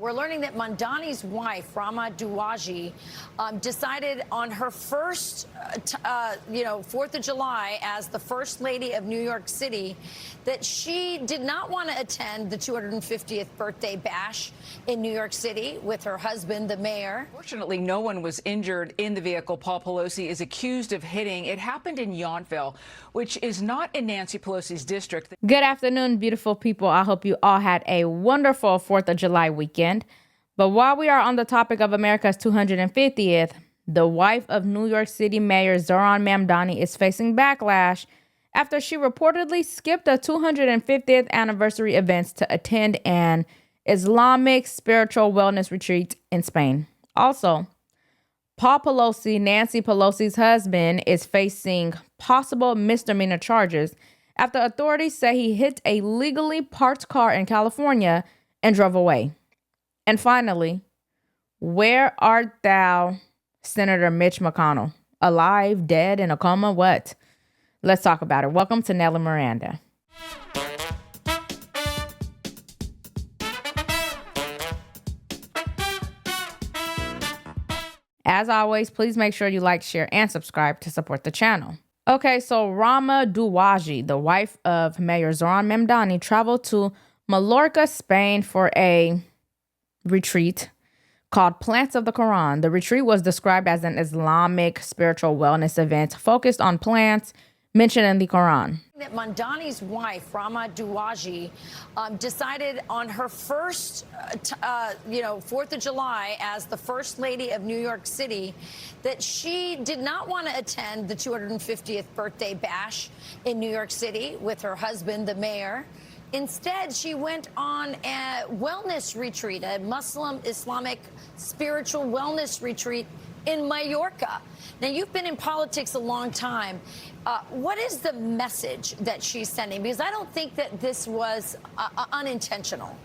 We're learning that Mamdani's wife, Rama Duwaji, decided on her first, 4th of July as the First Lady of New York City that she did not want to attend the 250th birthday bash in New York City with her husband, the mayor. Fortunately, no one was injured in the vehicle Paul Pelosi is accused of hitting. It happened in Yountville, which is not in Nancy Pelosi's district. Good afternoon, beautiful people. I hope you all had a wonderful 4th of July weekend. But while we are on the topic of America's 250th, the wife of New York City Mayor Zohran Mamdani is facing backlash after she reportedly skipped the 250th anniversary events to attend an Islamic spiritual wellness retreat in Spain. Also, Paul Pelosi, Nancy Pelosi's husband, is facing possible misdemeanor charges after authorities say he hit a legally parked car in California and drove away. And finally, where art thou, Senator Mitch McConnell? Alive, dead, in a coma, what? Let's talk about it. Welcome to Nellie Miranda. As always, please make sure you like, share, and subscribe to support the channel. Okay, so Rama Duwaji, the wife of Mayor Zohran Mamdani, traveled to Mallorca, Spain for a retreat called Plants of the Quran. The retreat was described as an Islamic spiritual wellness event focused on plants mentioned in the Quran. That Mamdani's wife, Rama Duwaji, decided on her first, 4th of July as the First Lady of New York City that she did not want to attend the 250th birthday bash in New York City with her husband, the mayor. Instead, she went on a wellness retreat, a Muslim Islamic spiritual wellness retreat in Mallorca. Now, you've been in politics a long time. What is the message that she's sending? Because I don't think that this was unintentional.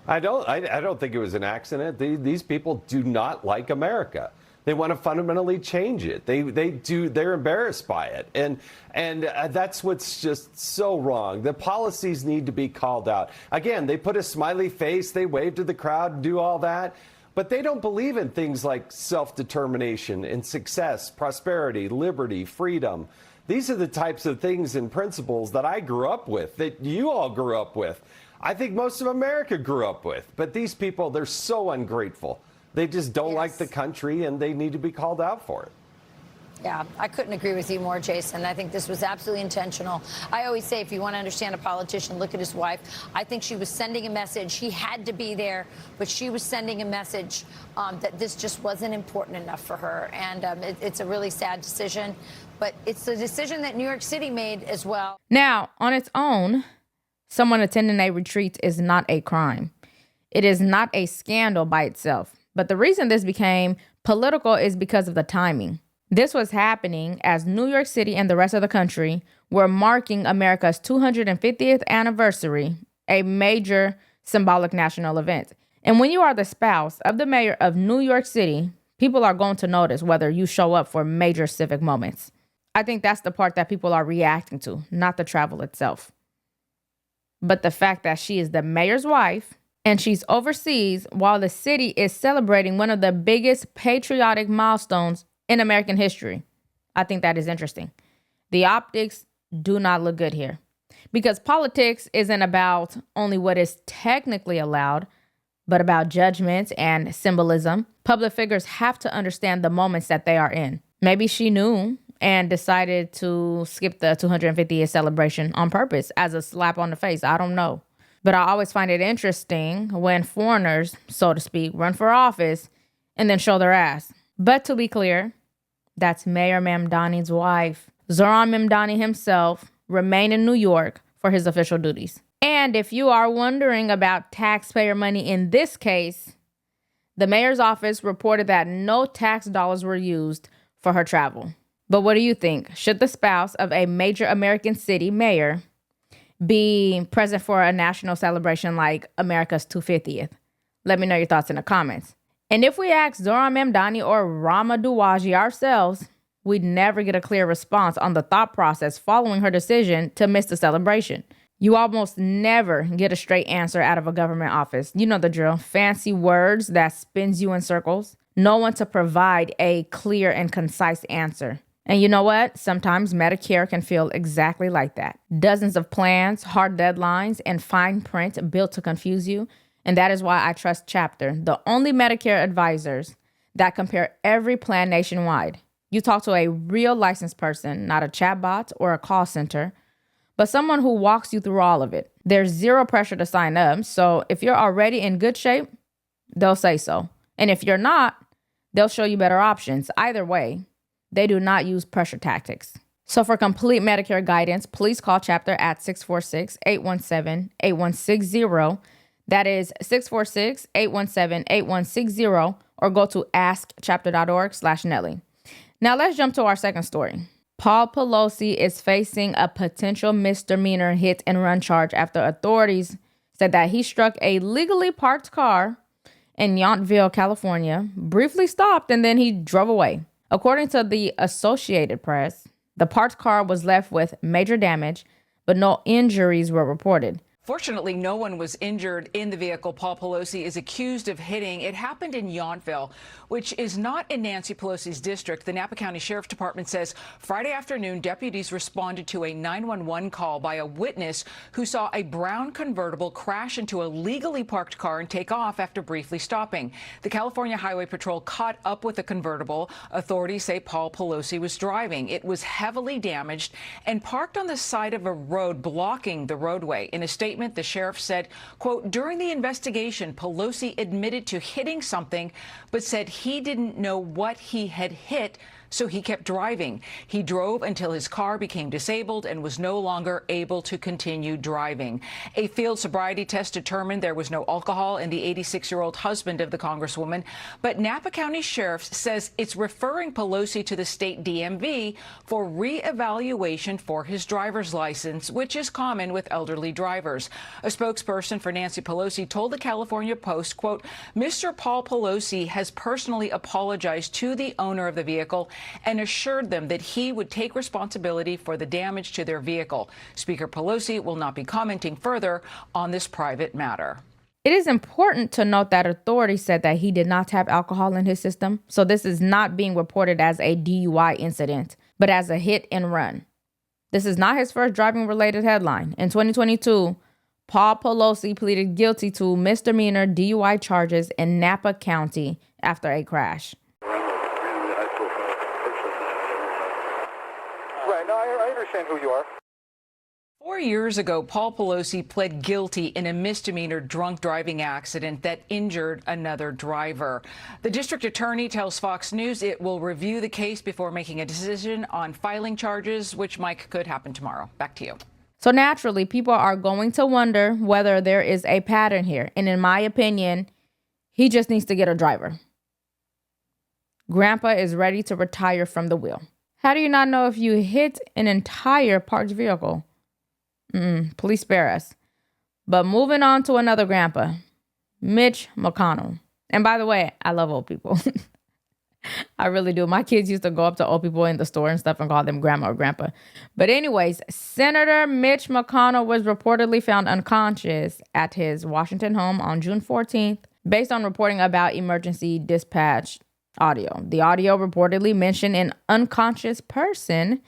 I don't think it was an accident. These people do not like America. They want to fundamentally change it. They're embarrassed by it. And that's what's just so wrong. The policies need to be called out. Again, they put a smiley face, they wave to the crowd and do all that. But they don't believe in things like self-determination and success, prosperity, liberty, freedom. These are the types of things and principles that I grew up with, that you all grew up with. I think most of America grew up with. But these people, they're so ungrateful. They just don't like the country, and they need to be called out for it. Yeah, I couldn't agree with you more, Jason. I think this was absolutely intentional. I always say if you want to understand a politician, look at his wife. I think she was sending a message. He had to be there, but she was sending a message that this just wasn't important enough for her. And it's a really sad decision, but it's a decision that New York City made as well. Now, on its own, someone attending a retreat is not a crime. It is not a scandal by itself. But the reason this became political is because of the timing. This was happening as New York City and the rest of the country were marking America's 250th anniversary, a major symbolic national event. And when you are the spouse of the mayor of New York City, people are going to notice whether you show up for major civic moments. I think that's the part that people are reacting to, not the travel itself. But the fact that she is the mayor's wife and she's overseas while the city is celebrating one of the biggest patriotic milestones in American history. I think that is interesting. The optics do not look good here because politics isn't about only what is technically allowed, but about judgment and symbolism. Public figures have to understand the moments that they are in. Maybe she knew and decided to skip the 250th celebration on purpose as a slap on the face. I don't know. But I always find it interesting when foreigners, so to speak, run for office and then show their ass. But to be clear, that's Mayor Mamdani's wife. Zohran Mamdani himself remained in New York for his official duties. And if you are wondering about taxpayer money in this case, the mayor's office reported that no tax dollars were used for her travel. But what do you think? Should the spouse of a major American city mayor be present for a national celebration like America's 250th? Let me know your thoughts in the comments. And if we ask Zohran Mamdani or Rama Duwaji ourselves, we'd never get a clear response on the thought process following her decision to miss the celebration. You almost never get a straight answer out of a government office. You know the drill. Fancy words that spins you in circles. No one to provide a clear and concise answer. And you know what? Sometimes Medicare can feel exactly like that. Dozens of plans, hard deadlines, and fine print built to confuse you. And that is why I trust Chapter, the only Medicare advisors that compare every plan nationwide. You talk to a real licensed person, not a chatbot or a call center, but someone who walks you through all of it. There's zero pressure to sign up. So if you're already in good shape, they'll say so. And if you're not, they'll show you better options. Either way, they do not use pressure tactics. So for complete Medicare guidance, please call Chapter at 646-817-8160. That is 646-817-8160, or go to askchapter.org/Nellie. Now let's jump to our second story. Paul Pelosi is facing a potential misdemeanor hit and run charge after authorities said that he struck a legally parked car in Yountville, California, briefly stopped, and then he drove away. According to the Associated Press, the parked car was left with major damage, but no injuries were reported. Fortunately, no one was injured in the vehicle Paul Pelosi is accused of hitting. It happened in Yountville, which is not in Nancy Pelosi's district. The Napa County Sheriff's Department says Friday afternoon, deputies responded to a 911 call by a witness who saw a brown convertible crash into a legally parked car and take off after briefly stopping. The California Highway Patrol caught up with the convertible. Authorities say Paul Pelosi was driving. It was heavily damaged and parked on the side of a road, blocking the roadway. In a statement, the sheriff said, quote, during the investigation, Pelosi admitted to hitting something, but said he didn't know what he had hit, so he kept driving. He drove until his car became disabled and was no longer able to continue driving. A field sobriety test determined there was no alcohol in the 86-year-old husband of the Congresswoman, but Napa County Sheriff says it's referring Pelosi to the state DMV for reevaluation for his driver's license, which is common with elderly drivers. A spokesperson for Nancy Pelosi told the California Post, quote, Mr. Paul Pelosi has personally apologized to the owner of the vehicle and assured them that he would take responsibility for the damage to their vehicle. Speaker Pelosi will not be commenting further on this private matter. It is important to note that authorities said that he did not have alcohol in his system, so this is not being reported as a DUI incident, but as a hit and run. This is not his first driving-related headline. In 2022, Paul Pelosi pleaded guilty to misdemeanor DUI charges in Napa County after a crash. Right, no, I understand who you are. 4 years ago, Paul Pelosi pled guilty in a misdemeanor drunk driving accident that injured another driver. The district attorney tells Fox News it will review the case before making a decision on filing charges, which, Mike, could happen tomorrow. Back to you. So naturally, people are going to wonder whether there is a pattern here. And in my opinion, he just needs to get a driver. Grandpa is ready to retire from the wheel. How do you not know if you hit an entire parked vehicle? Please spare us. But moving on to another grandpa, Mitch McConnell. And by the way, I love old people. I really do. My kids used to go up to old people in the store and stuff and call them grandma or grandpa. But anyways, Senator Mitch McConnell was reportedly found unconscious at his Washington home on June 14th, based on reporting about emergency dispatch audio. The audio reportedly mentioned an unconscious person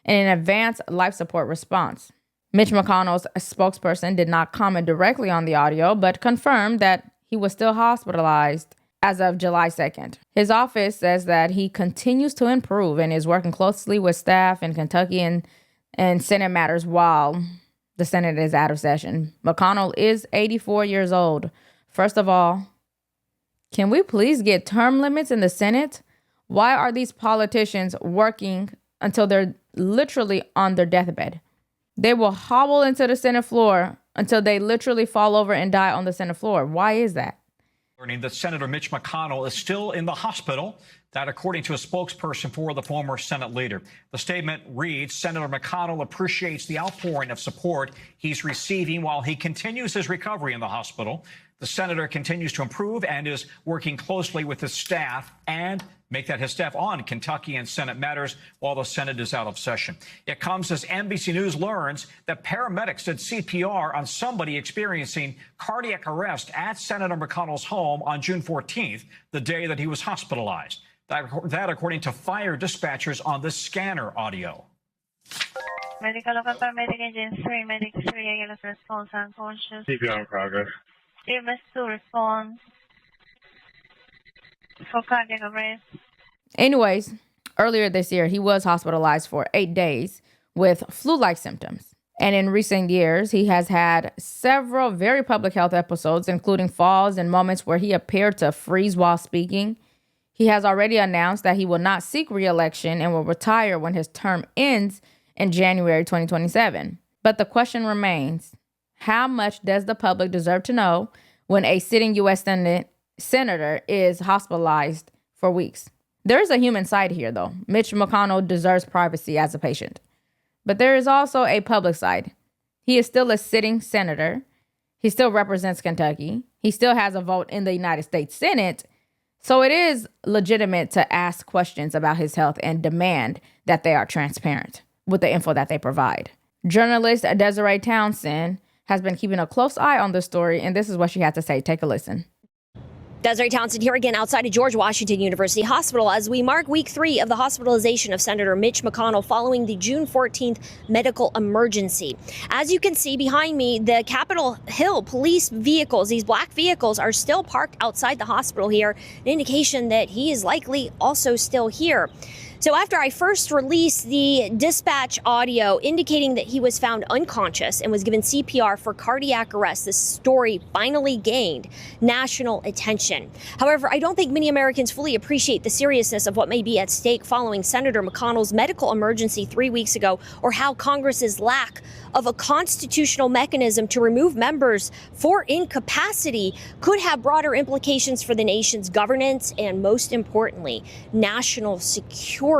and an advanced life support response. Mitch McConnell's spokesperson did not comment directly on the audio, but confirmed that he was still hospitalized as of July 2nd. His office says that he continues to improve and is working closely with staff in Kentucky and Senate matters while the Senate is out of session. McConnell is 84 years old. First of all, can we please get term limits in the Senate? Why are these politicians working until they're literally on their deathbed? They will hobble into the Senate floor until they literally fall over and die on the Senate floor. Why is that? Learning that Senator Mitch McConnell is still in the hospital. That, according to a spokesperson for the former Senate leader. The statement reads, Senator McConnell appreciates the outpouring of support he's receiving while he continues his recovery in the hospital. The The senator continues to improve and is working closely with his staff and make that his staff on Kentucky and Senate matters while the Senate is out of session. It comes as NBC News learns that paramedics did CPR on somebody experiencing cardiac arrest at Senator McConnell's home on June 14th, the day that he was hospitalized. That according to fire dispatchers on the scanner audio. Medical of paramedic engine 3, medic 3, ALS response unconscious. CPR in progress. EMS 2 response for cardiac arrest. Anyways, earlier this year, he was hospitalized for 8 days with flu-like symptoms. And in recent years, he has had several very public health episodes, including falls and moments where he appeared to freeze while speaking. He has already announced that he will not seek re-election and will retire when his term ends in January 2027. But the question remains, how much does the public deserve to know when a sitting U.S. senator is hospitalized for weeks? There is a human side here, though. Mitch McConnell deserves privacy as a patient. But there is also a public side. He is still a sitting senator. He still represents Kentucky. He still has a vote in the United States Senate. So it is legitimate to ask questions about his health and demand that they are transparent with the info that they provide. Journalist Desiree Townsend has been keeping a close eye on this story, and this is what she had to say. Take a listen. Desiree Townsend here again outside of George Washington University Hospital as we mark week 3 of the hospitalization of Senator Mitch McConnell following the June 14th medical emergency. As you can see behind me, the Capitol Hill police vehicles, these black vehicles, are still parked outside the hospital here, an indication that he is likely also still here. So after I first released the dispatch audio indicating that he was found unconscious and was given CPR for cardiac arrest, this story finally gained national attention. However, I don't think many Americans fully appreciate the seriousness of what may be at stake following Senator McConnell's medical emergency 3 weeks ago, or how Congress's lack of a constitutional mechanism to remove members for incapacity could have broader implications for the nation's governance and, most importantly, national security.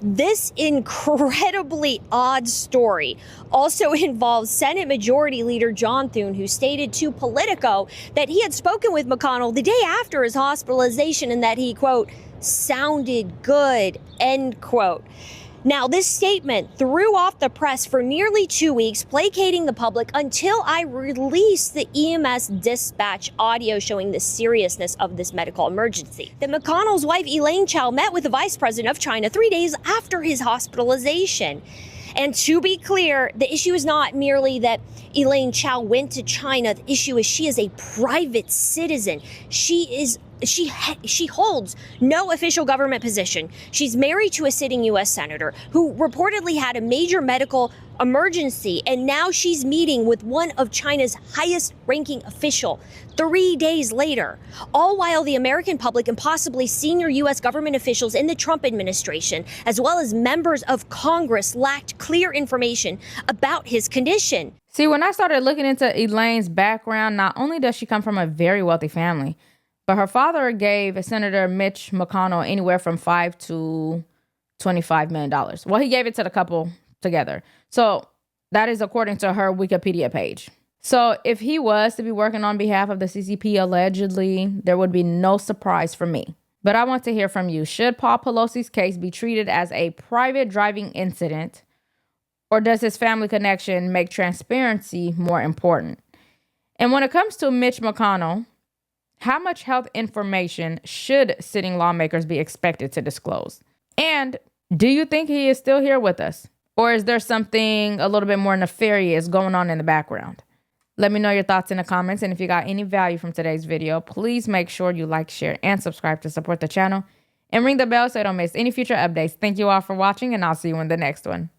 This incredibly odd story also involves Senate Majority Leader John Thune, who stated to Politico that he had spoken with McConnell the day after his hospitalization and that he, quote, sounded good, end quote. Now, this statement threw off the press for nearly 2 weeks, placating the public until I released the EMS dispatch audio showing the seriousness of this medical emergency. Then McConnell's wife, Elaine Chao, met with the vice president of China 3 days after his hospitalization. And to be clear, the issue is not merely that Elaine Chao went to China. The issue is she is a private citizen. She holds no official government position. She's married to a sitting U.S. senator who reportedly had a major medical emergency, and now she's meeting with one of China's highest-ranking official 3 days later, all while the American public and possibly senior U.S. government officials in the Trump administration, as well as members of Congress, lacked clear information about his condition. See, when I started looking into Elaine's background, not only does she come from a very wealthy family, but her father gave Senator Mitch McConnell anywhere from $5 to $25 million. Well, he gave it to the couple together. So that is according to her Wikipedia page. So if he was to be working on behalf of the CCP, allegedly, there would be no surprise for me. But I want to hear from you. Should Paul Pelosi's case be treated as a private driving incident, or does his family connection make transparency more important? And when it comes to Mitch McConnell, how much health information should sitting lawmakers be expected to disclose? And do you think he is still here with us? Or is there something a little bit more nefarious going on in the background? Let me know your thoughts in the comments. And if you got any value from today's video, please make sure you like, share, and subscribe to support the channel. And ring the bell so you don't miss any future updates. Thank you all for watching, and I'll see you in the next one.